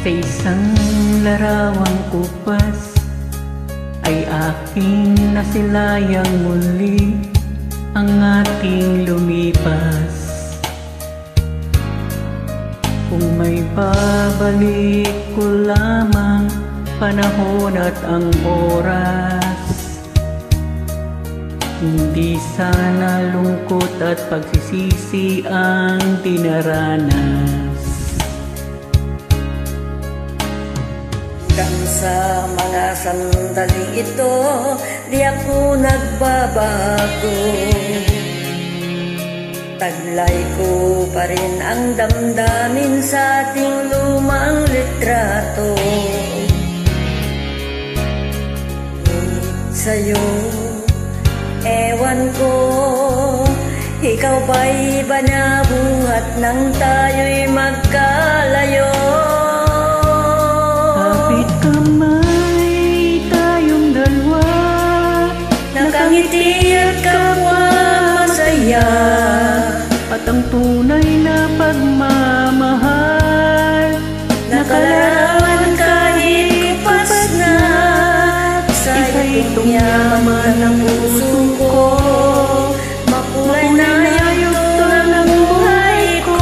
Sa isang larawang kupas ay aking nasilayang muli ang ating lumipas. Kung may babalik ko lamang panahon at ang oras, hindi sana lungkot at pagsisisi ang dinaranas. Hanggang sa mga sandaling ito, di ako nagbabago. Taglay ko pa rin ang damdamin sa ating lumang litrato. Sa'yo, ewan ko, ikaw ba'y banabuhat nang tayo'y magkalayo? Kapit kamay tayong dalawa, nakangiti at kapwa masaya, at ang tunay na pagmamahal nakalarawan kahit kupas na sa itong yaman ng puso ko. Makulay na yugto ng buhay ko,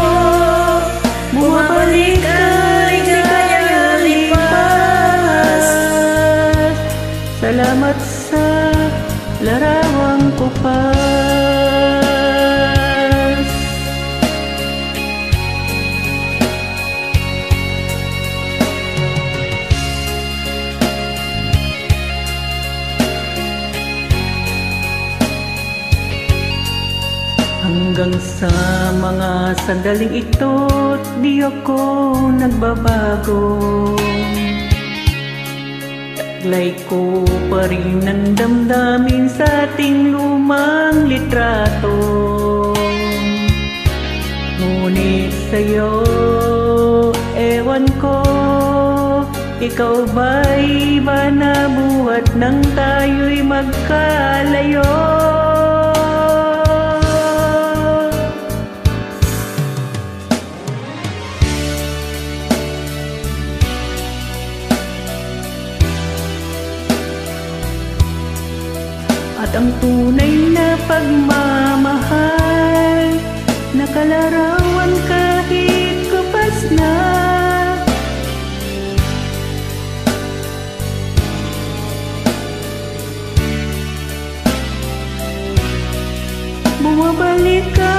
bumabalik ang ligayang lipas. Salamat sa larawang kupas. Hanggang sa mga sandaling ito, di ako nagbabago. Taglay ko pa rin ang damdamin sa ating lumang litrato. Ngunit sa'yo, ewan ko, ikaw ba'y banabuhat nang tayo'y magkalayo? At ang tunay na pagmamahal nakalarawan kahit kupas na. Bumabalik ka